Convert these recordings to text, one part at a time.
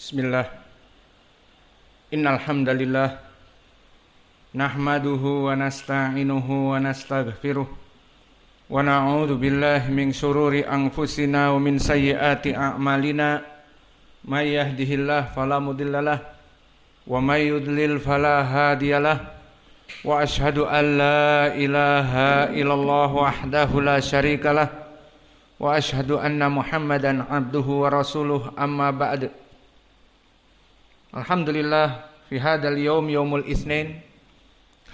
Bismillah. Innal hamdalillah nahmaduhu wa nasta'inuhu wa nastaghfiruh wa na'udzu billahi min shururi anfusina wa min sayyiati a'malina. May yahdihillahu fala mudhillalah wa may yudlil fala hadiyalah. Wa asyhadu an la ilaha illallah wahdahu la syarikalah wa asyhadu anna Muhammadan abduhu wa rasuluh, amma ba'd. Alhamdulillah, fi hadzal yaumul Itsnin,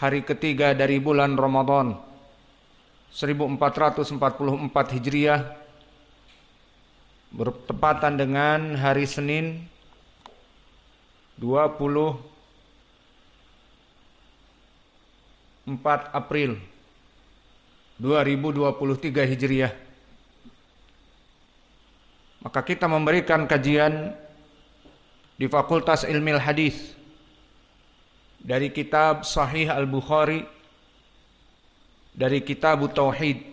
hari ketiga dari bulan Ramadan 1444 Hijriah, bertepatan dengan hari Senin 24 April 2023 Hijriah. Maka kita memberikan kajian di Fakultas Ilmil Hadis dari kitab Sahih Al-Bukhari, dari kitab Tauhid,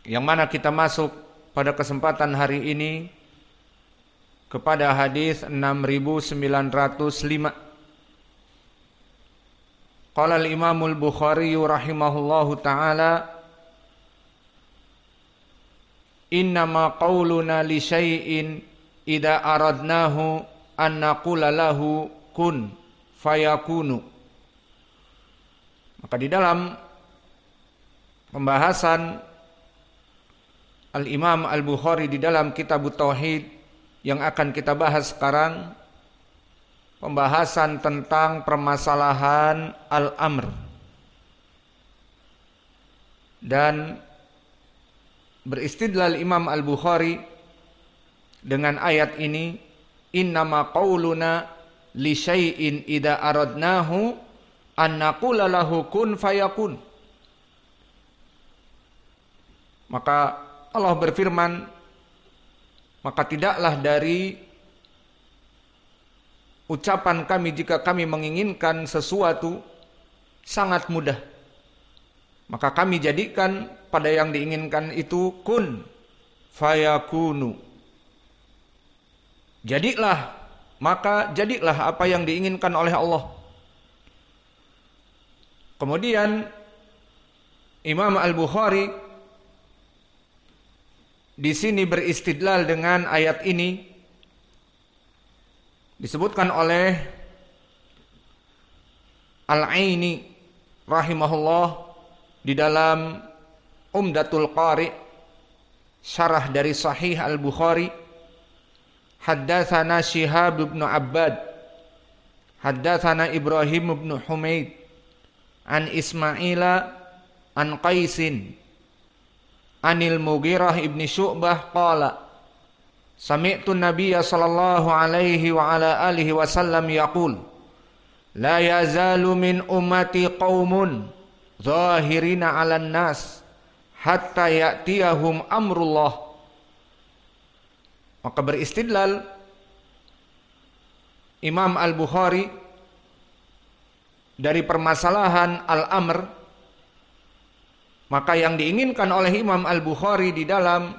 yang mana kita masuk pada kesempatan hari ini kepada hadis 6905. Qala al-Imam Al-Bukhari rahimahullahu ta'ala, innama qauluna li syai'in idza aradnahu an naqula lahu kun fayakunu. Maka di dalam pembahasan Al-Imam Al-Bukhari di dalam kitab Tauhid yang akan kita bahas sekarang, pembahasan tentang permasalahan al-amr, dan beristidlal Imam Al-Bukhari dengan ayat ini, innama qauluna li syai'in idza aradnahu an naqula lahu kun fayakun. Maka Allah berfirman, maka tidaklah dari ucapan kami jika kami menginginkan sesuatu sangat mudah, maka kami jadikan pada yang diinginkan itu kun fayakunu. Jadilah, maka jadilah apa yang diinginkan oleh Allah. Kemudian Imam Al-Bukhari di sini beristidlal dengan ayat ini, disebutkan oleh Al-Aini rahimahullah di dalam Umdatul Qari, syarah dari Sahih Al-Bukhari. Haddatsana Syihab bin Abbad, haddatsana Ibrahim bin Humaid, an Ismaila an Qaisin, anil Mughirah ibn Syu'bah qala, sami'tu Nabiyya sallallahu alaihi wa ala alihi wasallam yaqul, la yazalu min ummati qaumun zahirina 'alan nas hatta ya'tiyahum amrullah. Maka beristidlal Imam Al-Bukhari dari permasalahan al-amr. Maka yang diinginkan oleh Imam Al-Bukhari di dalam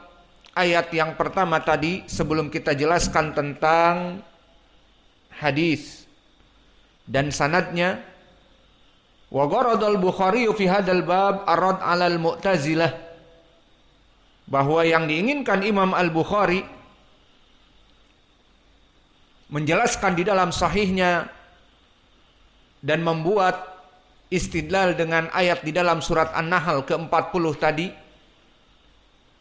ayat yang pertama tadi, sebelum kita jelaskan tentang hadis dan sanadnya, wa gharadul Bukhari fi hadzal bab arad 'alal Mu'tazilah, bahwa yang diinginkan Imam Al-Bukhari menjelaskan di dalam sahihnya dan membuat istidlal dengan ayat di dalam surat An-Nahl ke-40 tadi,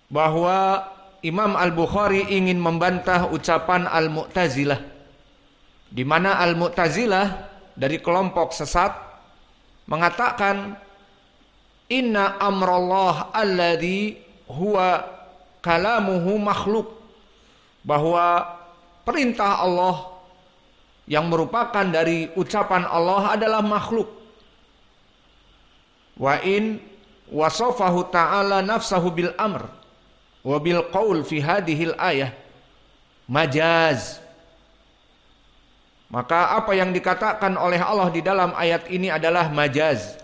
bahwa Imam Al-Bukhari ingin membantah ucapan Al-Mu'tazilah, di mana Al-Mu'tazilah dari kelompok sesat mengatakan inna amrallah alladhi huwa kalamuhu makhluk, bahwa perintah Allah yang merupakan dari ucapan Allah adalah makhluk. Wa in wasafahu ta'ala nafsahu bil amr wa bil qaul fi hadhil ayah majaz. Maka apa yang dikatakan oleh Allah di dalam ayat ini adalah majaz.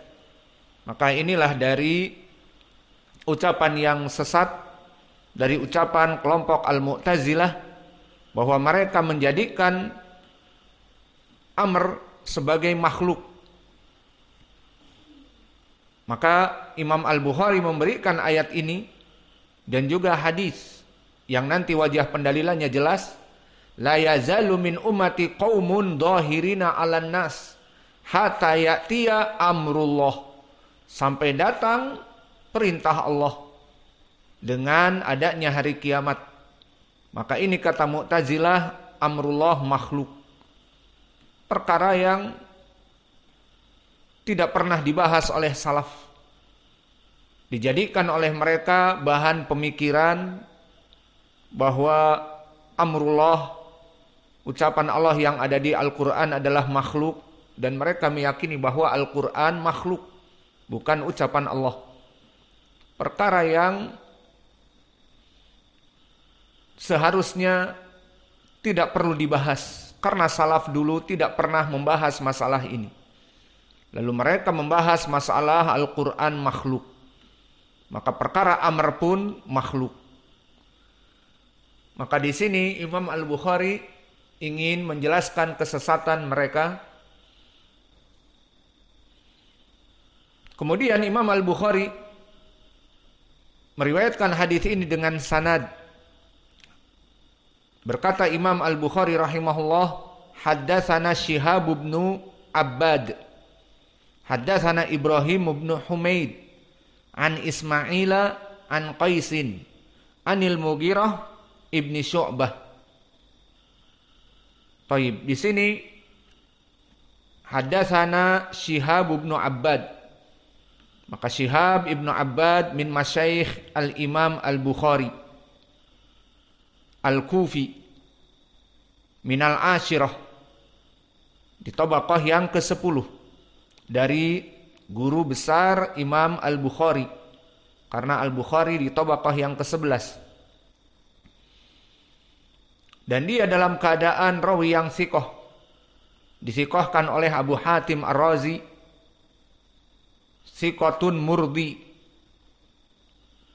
Maka inilah dari ucapan yang sesat, dari ucapan kelompok Al-Mu'tazilah, bahwa mereka menjadikan Amr sebagai makhluk. Maka Imam Al-Bukhari memberikan ayat ini dan juga hadis yang nanti wajah pendalilannya jelas, la yazalu min ummati qaumun dhahirina 'alan nas hatta ya'tiya amrullah, sampai datang perintah Allah dengan adanya hari kiamat. Maka ini kata Mu'tazilah, amrullah makhluk, perkara yang tidak pernah dibahas oleh salaf, dijadikan oleh mereka bahan pemikiran bahwa amrullah, ucapan Allah yang ada di Al-Quran adalah makhluk, dan mereka meyakini bahwa Al-Quran makhluk, bukan ucapan Allah. Perkara yang seharusnya tidak perlu dibahas, karena salaf dulu tidak pernah membahas masalah ini. Lalu mereka membahas masalah Al-Quran makhluk. Maka perkara Amr pun makhluk. Maka di sini Imam Al-Bukhari ingin menjelaskan kesesatan mereka. Kemudian Imam Al-Bukhari meriwayatkan hadis ini dengan sanad. Berkata Imam Al-Bukhari rahimahullah, haddatsana Syihab bin Abbad, haddatsana Ibrahim bin Humaid, an Ismaila an Qaisin, anil Mughirah ibni Syu'bah. Baik, di sini haddatsana Syihab bin Abbad. Maka Syihab ibnu Abbad min masyayikh al-Imam Al-Bukhari Al-Kufi minal ashirah, di tabaqah yang ke-10 dari guru besar Imam Al-Bukhari, karena Al-Bukhari di tabaqah yang ke-11. Dan dia dalam keadaan rawi yang thiqah, disikohkan oleh Abu Hatim Ar-Razi, thiqatun murdi,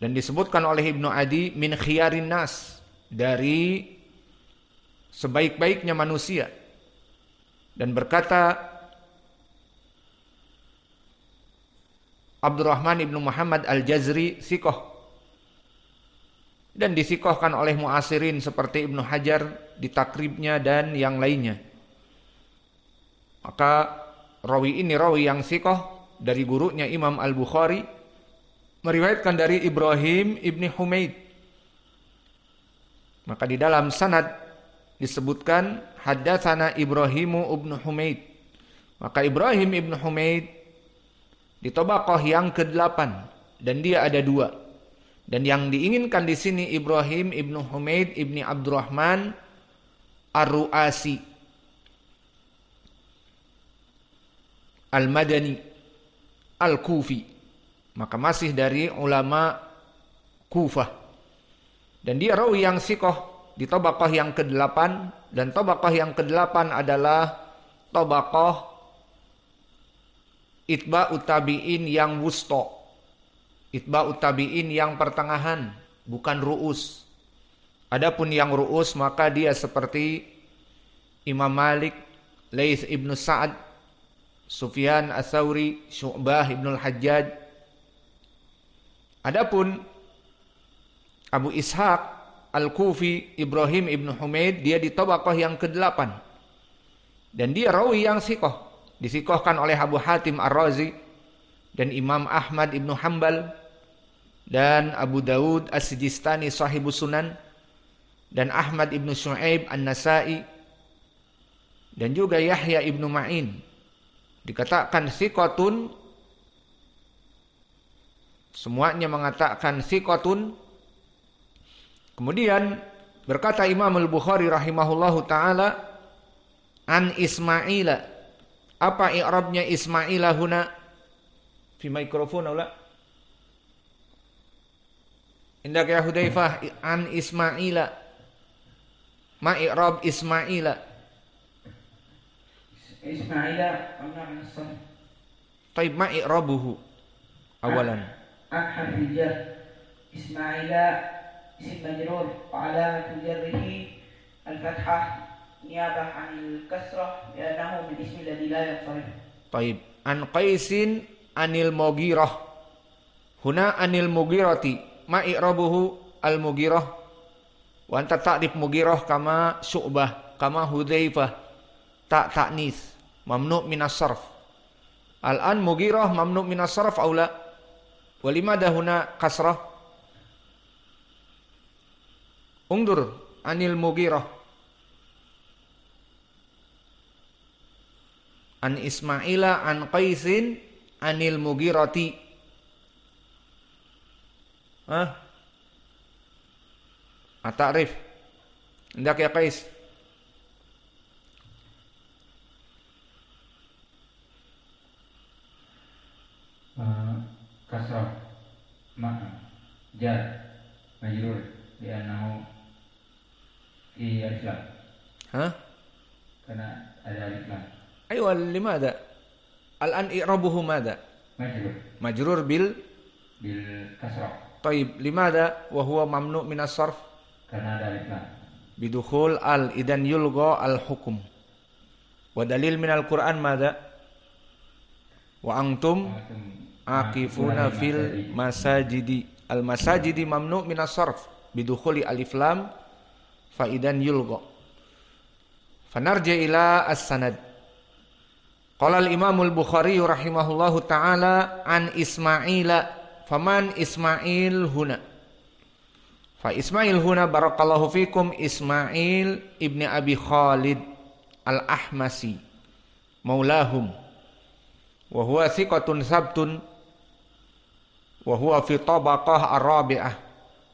dan disebutkan oleh Ibnu Adi min khiyarin nas, dari sebaik-baiknya manusia. Dan berkata Abdurrahman ibnu Muhammad Al-Jazri thiqah, dan disikohkan oleh muasirin seperti Ibnu Hajar di takribnya dan yang lainnya. Maka rawi ini rawi yang thiqah dari gurunya Imam Al-Bukhari, meriwayatkan dari Ibrahim ibni Humaid. Maka di dalam sanad disebutkan haddatsana Ibrahimu ibnu Humaid. Maka Ibrahim ibnu Humaid di tabaqah yang ke-8, dan dia ada 2. Dan yang diinginkan di sini Ibrahim ibnu Humaid ibni Abdurrahman Ar-Ru'asi Al-Madani Al-Kufi, maka masih dari ulama Kufah. Dan dia rawi yang thiqah di tabaqah yang ke-8, dan tabaqah yang ke-8 adalah tabaqah itba'ut tabi'in yang wusta, itba'ut tabi'in yang pertengahan, bukan ru'us. Adapun yang ru'us maka dia seperti Imam Malik, Laits ibnu Sa'ad, Sufyan Ats-Tsauri, Syu'bah ibnu Al-Hajjaj. Adapun Abu Ishaq Al-Kufi, Ibrahim ibnu Humaid, dia di tabaqah yang ke-8, dan dia rawi yang thiqah, disikohkan oleh Abu Hatim Ar-Razi dan Imam Ahmad ibnu Hanbal dan Abu Dawud As-Sijistani Sahibus Sunan dan Ahmad ibnu Syu'aib An-Nasai dan juga Yahya ibnu Ma'in. Dikatakan thiqatun, semuanya mengatakan thiqatun. Kemudian berkata Imam Al-Bukhari rahimahullahu ta'ala, an Ismaila. Apa i'rabnya Ismaila huna? Fi mikrofon aula. Indak ya Hudzaifah, an Ismaila. Ma i'rab Ismaila? Ismaila ana asal. Taib, ma i'rabuhu awalan? Harfiyah. Ismaila isim majrur wa alamat jarrihi الفتحة نيابة عن الكسرة لأنه من اسم الذي لا ينصرف. Taib. An Qaisin anil Mughirah. Huna anil Mughirati. Ma i'rabuhu al Mughirah. Wa anta ta'rif Mughirah kama Syu'bah, kama Hudzaifah. Ta' ta'nis, mamnu' minas sarf. Al-an Mughirah mamnu' minas sarf aw la? Wa limada huna kasrah? Ungdur anil Mughirah. An Ismaila an Qaisin anil Mughirati. Ta'rif. Hendak ya Qais. Kasrah ma jar majrur li'annahu fi alif lam. Karena ada alif lam. Aywa limada? Al-an i'rabuhu mada? Majrur bil kasrah. Taib, limada wa huwa mamnu' minas sarf? Karena ada alif lam. Bidukhul al idan yulgha al hukum. Wa dalil minal Qur'an mada? Wa antum aqifuna fil masajidi. Al masajidi mamnu' minas sarf bidukhuli alif lam fa idan yulgha. Fanarji ila as-sanad. Qala al-Imam al-Bukhari rahimahullahu ta'ala an Ismaila. Faman Ismail huna? Fa Ismail huna barakallahu fikum Ismail ibni Abi Khalid al-Ahmasi maulahum wa huwa thiqatun sabtun wa huwa fi tabaqah ar-rabi'ah,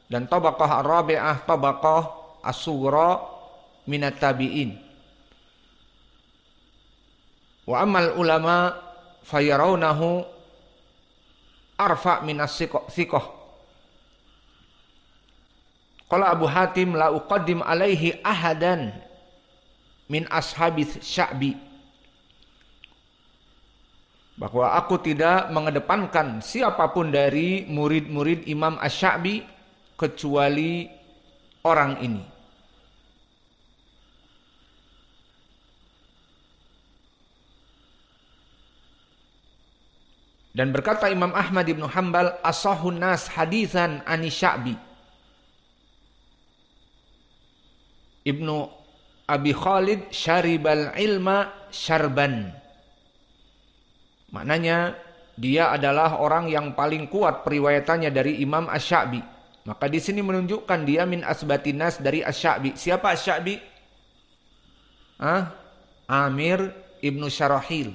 dan tabaqah ar-rabi'ah tabaqah as-sughra minat tabi'in. Wa amal ulama fayarawnahu arfa minas thiqah. Qala Abu Hatim la uqaddim alaihi ahadan min ashabis Sya'bi. Bahwa aku tidak mengedepankan siapapun dari murid-murid Imam Asy-Sya'bi kecuali orang ini. Dan berkata Imam Ahmad ibn Hanbal, asahun nas hadithan ani Sya'bi. Ibnu Abi Khalid syaribal ilma syarban. Maknanya dia adalah orang yang paling kuat periwayatannya dari Imam Asy-Sya'bi. Maka di sini menunjukkan dia min asbatin nas dari Asy-Sya'bi. Siapa Asy-Sya'bi? Amir ibnu Syarahil.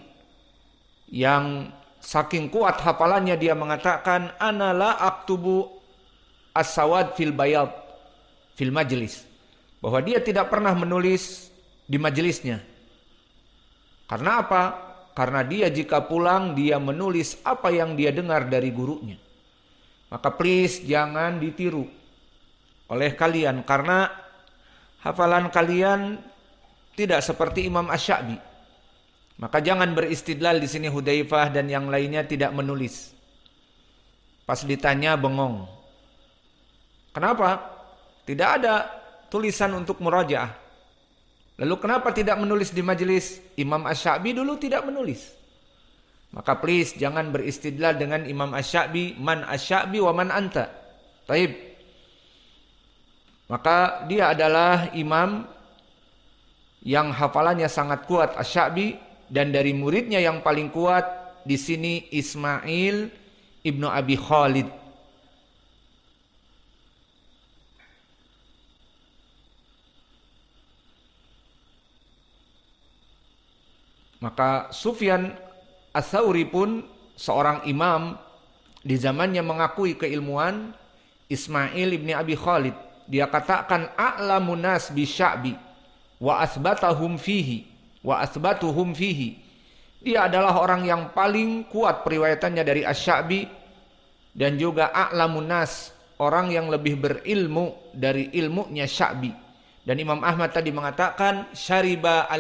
Yang saking kuat hafalannya dia mengatakan ana la aktubu as-sawad fil bayad fil majlis, bahwa dia tidak pernah menulis di majelisnya. Karena apa? Karena dia jika pulang dia menulis apa yang dia dengar dari gurunya. Maka please jangan ditiru oleh kalian, karena hafalan kalian tidak seperti Imam Asy-Sya'bi. Maka jangan beristidlal di sini Hudzaifah dan yang lainnya tidak menulis. Pas ditanya bengong. Kenapa? Tidak ada tulisan untuk murajaah. Lalu kenapa tidak menulis di majelis? Imam Asy-Sya'bi dulu tidak menulis. Maka please jangan beristidlal dengan Imam Asy-Sya'bi. Man Asy-Sya'bi wa man anta. Taib. Maka dia adalah imam yang hafalannya sangat kuat, Asy-Sya'bi. Dan dari muridnya yang paling kuat di sini Ismail ibnu Abi Khalid. Maka Sufyan Ats-Tsauri pun seorang imam di zamannya mengakui keilmuan Ismail ibni Abi Khalid. Dia katakan a'lamun nas bi Sya'bi wa asbatahum fihi. Wa asbatuhum fihi. Dia adalah orang yang paling kuat periwayatannya dari Asy-Sya'bi, dan juga a'lamun nas, orang yang lebih berilmu dari ilmunya Sya'bi. Dan Imam Ahmad tadi mengatakan syariba